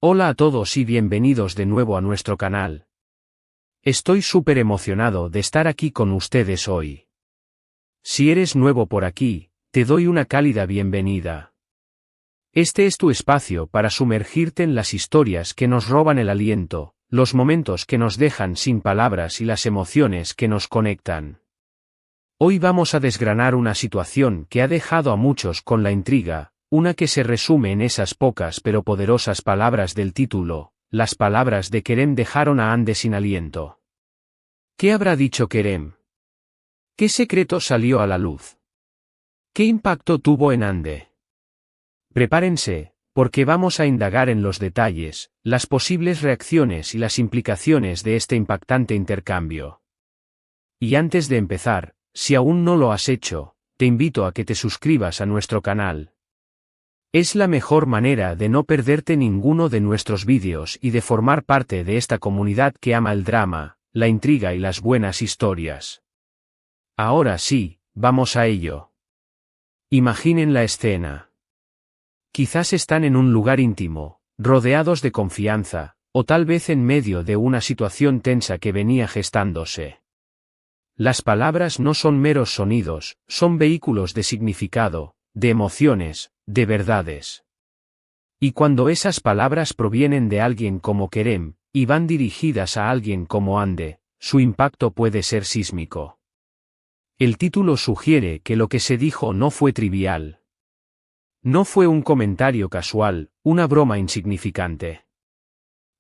Hola a todos y bienvenidos de nuevo a nuestro canal. Estoy súper emocionado de estar aquí con ustedes hoy. Si eres nuevo por aquí, te doy una cálida bienvenida. Este es tu espacio para sumergirte en las historias que nos roban el aliento, los momentos que nos dejan sin palabras y las emociones que nos conectan. Hoy vamos a desgranar una situación que ha dejado a muchos con la intriga, una que se resume en esas pocas pero poderosas palabras del título. Las palabras de Kerem dejaron a Hande sin aliento. ¿Qué habrá dicho Kerem? ¿Qué secreto salió a la luz? ¿Qué impacto tuvo en Hande? Prepárense, porque vamos a indagar en los detalles, las posibles reacciones y las implicaciones de este impactante intercambio. Y antes de empezar, si aún no lo has hecho, te invito a que te suscribas a nuestro canal. Es la mejor manera de no perderte ninguno de nuestros vídeos y de formar parte de esta comunidad que ama el drama, la intriga y las buenas historias. Ahora sí, vamos a ello. Imaginen la escena. Quizás están en un lugar íntimo, rodeados de confianza, o tal vez en medio de una situación tensa que venía gestándose. Las palabras no son meros sonidos, son vehículos de significado, de emociones, de verdades. Y cuando esas palabras provienen de alguien como Kerem, y van dirigidas a alguien como Hande, su impacto puede ser sísmico. El título sugiere que lo que se dijo no fue trivial. No fue un comentario casual, una broma insignificante.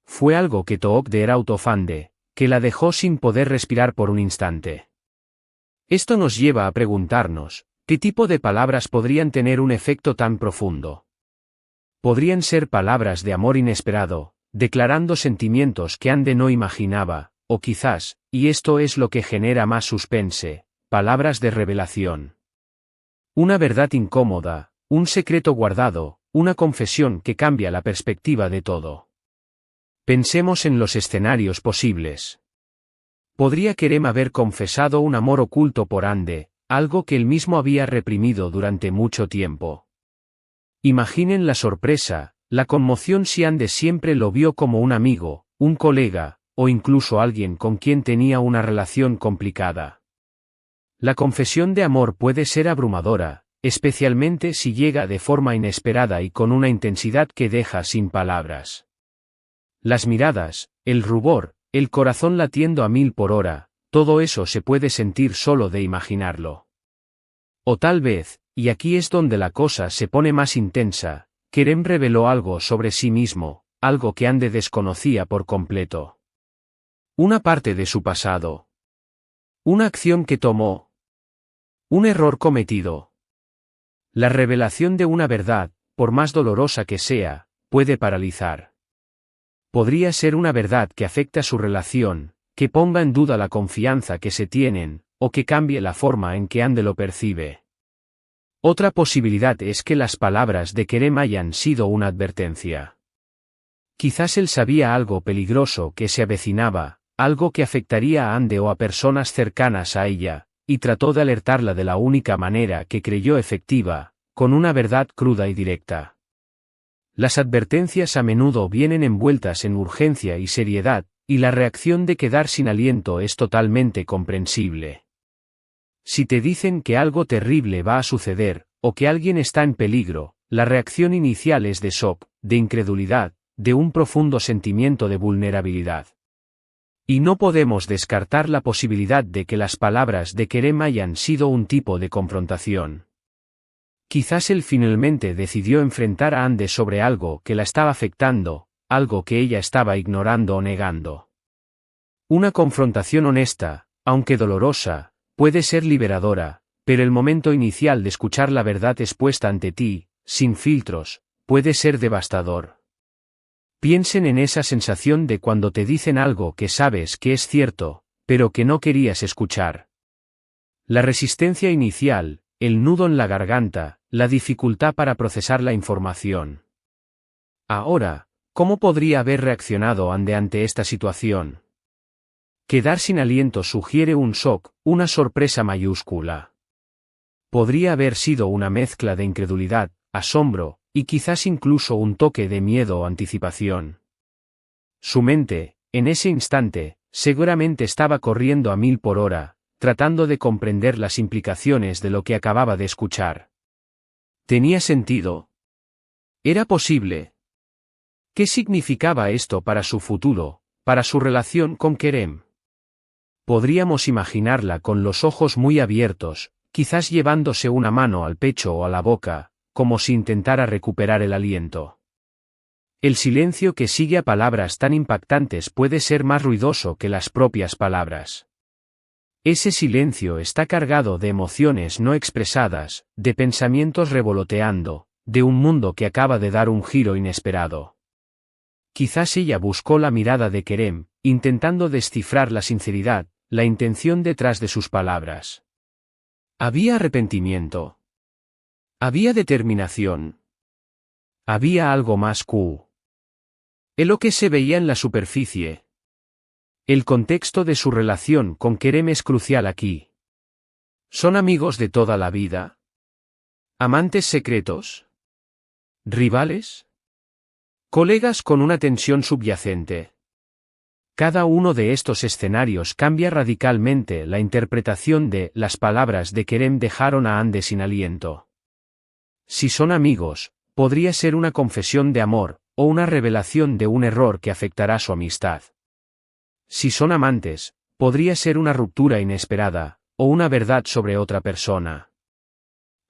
Fue algo que took de out of Hande, que la dejó sin poder respirar por un instante. Esto nos lleva a preguntarnos, ¿qué tipo de palabras podrían tener un efecto tan profundo? Podrían ser palabras de amor inesperado, declarando sentimientos que Hande no imaginaba, o quizás, y esto es lo que genera más suspense, palabras de revelación. Una verdad incómoda, un secreto guardado, una confesión que cambia la perspectiva de todo. Pensemos en los escenarios posibles. ¿Podría Kerem haber confesado un amor oculto por Hande, algo que él mismo había reprimido durante mucho tiempo? Imaginen la sorpresa, la conmoción si Hande siempre lo vio como un amigo, un colega, o incluso alguien con quien tenía una relación complicada. La confesión de amor puede ser abrumadora, especialmente si llega de forma inesperada y con una intensidad que deja sin palabras. Las miradas, el rubor, el corazón latiendo a 1000 por hora, todo eso se puede sentir solo de imaginarlo. O tal vez, y aquí es donde la cosa se pone más intensa, Kerem reveló algo sobre sí mismo, algo que Hande desconocía por completo. Una parte de su pasado. Una acción que tomó. Un error cometido. La revelación de una verdad, por más dolorosa que sea, puede paralizar. Podría ser una verdad que afecta su relación, que ponga en duda la confianza que se tienen, o que cambie la forma en que Hande lo percibe. Otra posibilidad es que las palabras de Kerem hayan sido una advertencia. Quizás él sabía algo peligroso que se avecinaba, algo que afectaría a Hande o a personas cercanas a ella, y trató de alertarla de la única manera que creyó efectiva, con una verdad cruda y directa. Las advertencias a menudo vienen envueltas en urgencia y seriedad, y la reacción de quedar sin aliento es totalmente comprensible. Si te dicen que algo terrible va a suceder, o que alguien está en peligro, la reacción inicial es de shock, de incredulidad, de un profundo sentimiento de vulnerabilidad. Y no podemos descartar la posibilidad de que las palabras de Kerem hayan sido un tipo de confrontación. Quizás él finalmente decidió enfrentar a Hande sobre algo que la estaba afectando, algo que ella estaba ignorando o negando. Una confrontación honesta, aunque dolorosa, puede ser liberadora, pero el momento inicial de escuchar la verdad expuesta ante ti, sin filtros, puede ser devastador. Piensen en esa sensación de cuando te dicen algo que sabes que es cierto, pero que no querías escuchar. La resistencia inicial, el nudo en la garganta, la dificultad para procesar la información. Ahora, ¿cómo podría haber reaccionado Hande ante esta situación? Quedar sin aliento sugiere un shock, una sorpresa mayúscula. Podría haber sido una mezcla de incredulidad, asombro, y quizás incluso un toque de miedo o anticipación. Su mente, en ese instante, seguramente estaba corriendo a 1000 por hora, tratando de comprender las implicaciones de lo que acababa de escuchar. ¿Tenía sentido? ¿Era posible? ¿Qué significaba esto para su futuro, para su relación con Kerem? Podríamos imaginarla con los ojos muy abiertos, quizás llevándose una mano al pecho o a la boca, como si intentara recuperar el aliento. El silencio que sigue a palabras tan impactantes puede ser más ruidoso que las propias palabras. Ese silencio está cargado de emociones no expresadas, de pensamientos revoloteando, de un mundo que acaba de dar un giro inesperado. Quizás ella buscó la mirada de Kerem, intentando descifrar la sinceridad, la intención detrás de sus palabras. Había arrepentimiento. Había determinación. Había algo más en lo que se veía en la superficie. El contexto de su relación con Kerem es crucial aquí. ¿Son amigos de toda la vida? ¿Amantes secretos? ¿Rivales? ¿Colegas con una tensión subyacente? Cada uno de estos escenarios cambia radicalmente la interpretación de las palabras de Kerem dejaron a Hande sin aliento. Si son amigos, podría ser una confesión de amor, o una revelación de un error que afectará su amistad. Si son amantes, podría ser una ruptura inesperada, o una verdad sobre otra persona.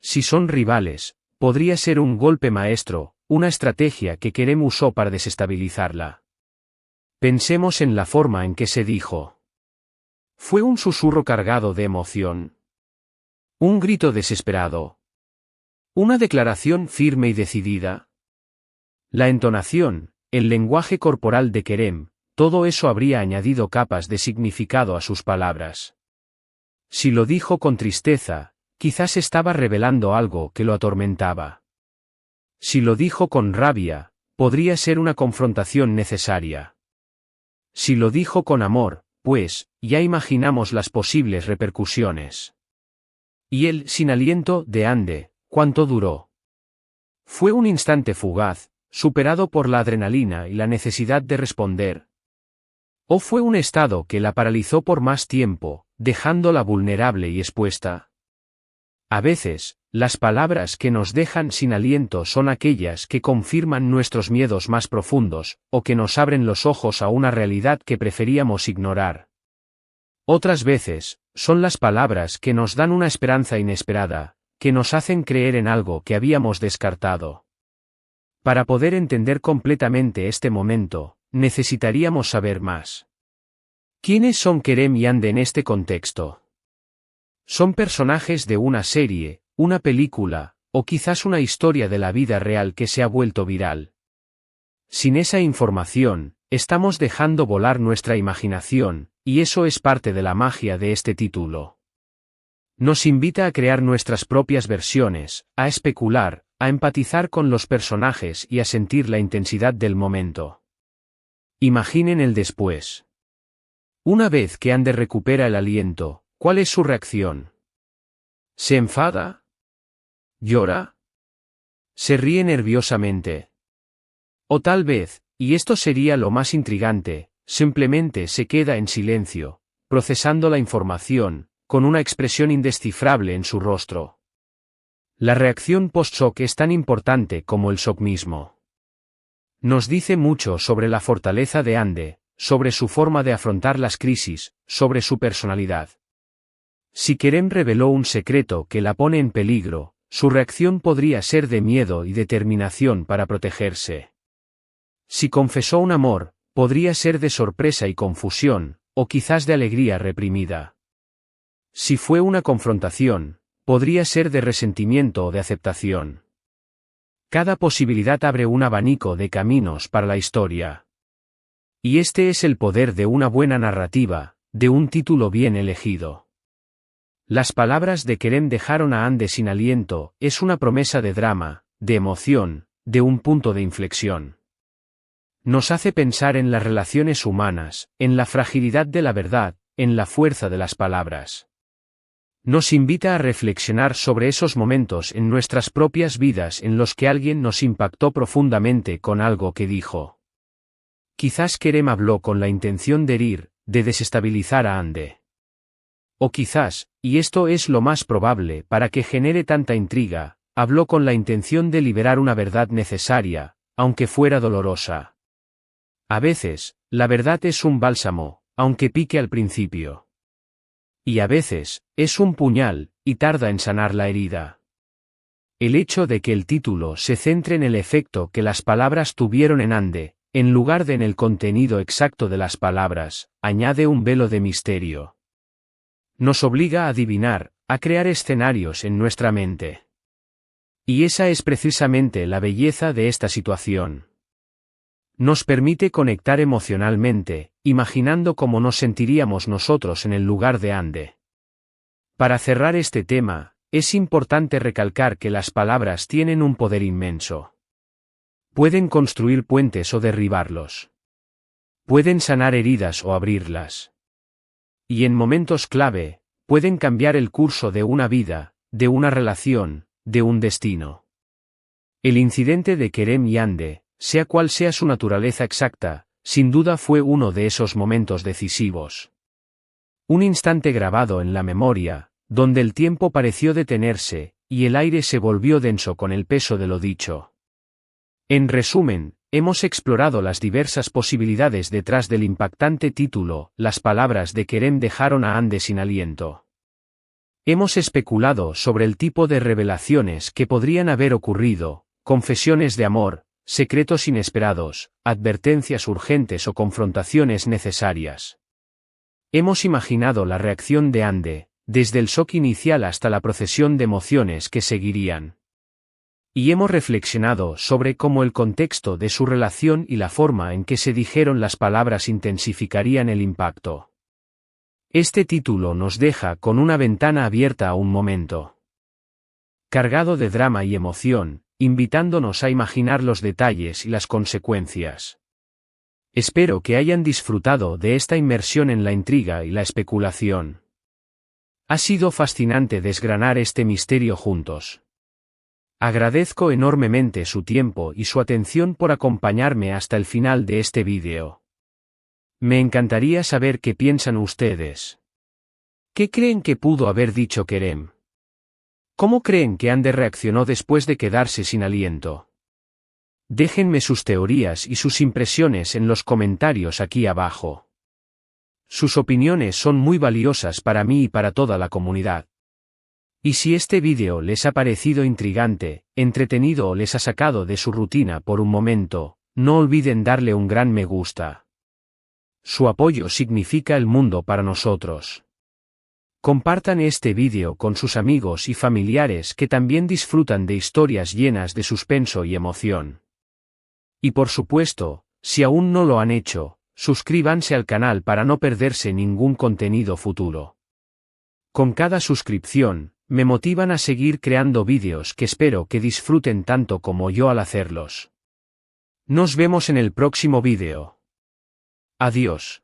Si son rivales, podría ser un golpe maestro, una estrategia que Kerem usó para desestabilizarla. Pensemos en la forma en que se dijo. Fue un susurro cargado de emoción. Un grito desesperado. Una declaración firme y decidida. La entonación, el lenguaje corporal de Kerem, todo eso habría añadido capas de significado a sus palabras. Si lo dijo con tristeza, quizás estaba revelando algo que lo atormentaba. Si lo dijo con rabia, podría ser una confrontación necesaria. Si lo dijo con amor, pues, ya imaginamos las posibles repercusiones. Y el sin aliento de Hande, ¿cuánto duró? Fue un instante fugaz, superado por la adrenalina y la necesidad de responder. ¿O fue un estado que la paralizó por más tiempo, dejándola vulnerable y expuesta? A veces, las palabras que nos dejan sin aliento son aquellas que confirman nuestros miedos más profundos, o que nos abren los ojos a una realidad que preferíamos ignorar. Otras veces, son las palabras que nos dan una esperanza inesperada, que nos hacen creer en algo que habíamos descartado. Para poder entender completamente este momento, necesitaríamos saber más. ¿Quiénes son Kerem y Hande en este contexto? ¿Son personajes de una serie, una película, o quizás una historia de la vida real que se ha vuelto viral? Sin esa información, estamos dejando volar nuestra imaginación, y eso es parte de la magia de este título. Nos invita a crear nuestras propias versiones, a especular, a empatizar con los personajes y a sentir la intensidad del momento. Imaginen el después. Una vez que Hande recupera el aliento, ¿cuál es su reacción? ¿Se enfada? ¿Llora? ¿Se ríe nerviosamente? O tal vez, y esto sería lo más intrigante, simplemente se queda en silencio, procesando la información, con una expresión indescifrable en su rostro. La reacción post-shock es tan importante como el shock mismo. Nos dice mucho sobre la fortaleza de Hande, sobre su forma de afrontar las crisis, sobre su personalidad. Si Kerem reveló un secreto que la pone en peligro, su reacción podría ser de miedo y determinación para protegerse. Si confesó un amor, podría ser de sorpresa y confusión, o quizás de alegría reprimida. Si fue una confrontación, podría ser de resentimiento o de aceptación. Cada posibilidad abre un abanico de caminos para la historia. Y este es el poder de una buena narrativa, de un título bien elegido. Las palabras de Kerem dejaron a Hande sin aliento, es una promesa de drama, de emoción, de un punto de inflexión. Nos hace pensar en las relaciones humanas, en la fragilidad de la verdad, en la fuerza de las palabras. Nos invita a reflexionar sobre esos momentos en nuestras propias vidas en los que alguien nos impactó profundamente con algo que dijo. Quizás Kerem habló con la intención de herir, de desestabilizar a Ande. O quizás, y esto es lo más probable para que genere tanta intriga, habló con la intención de liberar una verdad necesaria, aunque fuera dolorosa. A veces, la verdad es un bálsamo, aunque pique al principio. Y a veces, es un puñal, y tarda en sanar la herida. El hecho de que el título se centre en el efecto que las palabras tuvieron en Ande, en lugar de en el contenido exacto de las palabras, añade un velo de misterio. Nos obliga a adivinar, a crear escenarios en nuestra mente. Y esa es precisamente la belleza de esta situación. Nos permite conectar emocionalmente, imaginando cómo nos sentiríamos nosotros en el lugar de Ande. Para cerrar este tema, es importante recalcar que las palabras tienen un poder inmenso. Pueden construir puentes o derribarlos. Pueden sanar heridas o abrirlas. Y en momentos clave, pueden cambiar el curso de una vida, de una relación, de un destino. El incidente de Kerem y Ande, sea cual sea su naturaleza exacta, sin duda fue uno de esos momentos decisivos. Un instante grabado en la memoria, donde el tiempo pareció detenerse, y el aire se volvió denso con el peso de lo dicho. En resumen, hemos explorado las diversas posibilidades detrás del impactante título. Las palabras de Kerem dejaron a Ande sin aliento. Hemos especulado sobre el tipo de revelaciones que podrían haber ocurrido, confesiones de amor, secretos inesperados, advertencias urgentes o confrontaciones necesarias. Hemos imaginado la reacción de Ande, desde el shock inicial hasta la procesión de emociones que seguirían. Y hemos reflexionado sobre cómo el contexto de su relación y la forma en que se dijeron las palabras intensificarían el impacto. Este título nos deja con una ventana abierta a un momento cargado de drama y emoción, invitándonos a imaginar los detalles y las consecuencias. Espero que hayan disfrutado de esta inmersión en la intriga y la especulación. Ha sido fascinante desgranar este misterio juntos. Agradezco enormemente su tiempo y su atención por acompañarme hasta el final de este vídeo. Me encantaría saber qué piensan ustedes. ¿Qué creen que pudo haber dicho Kerem? ¿Cómo creen que Ande reaccionó después de quedarse sin aliento? Déjenme sus teorías y sus impresiones en los comentarios aquí abajo. Sus opiniones son muy valiosas para mí y para toda la comunidad. Y si este vídeo les ha parecido intrigante, entretenido o les ha sacado de su rutina por un momento, no olviden darle un gran me gusta. Su apoyo significa el mundo para nosotros. Compartan este vídeo con sus amigos y familiares que también disfrutan de historias llenas de suspenso y emoción. Y por supuesto, si aún no lo han hecho, suscríbanse al canal para no perderse ningún contenido futuro. Con cada suscripción, me motivan a seguir creando vídeos que espero que disfruten tanto como yo al hacerlos. Nos vemos en el próximo vídeo. Adiós.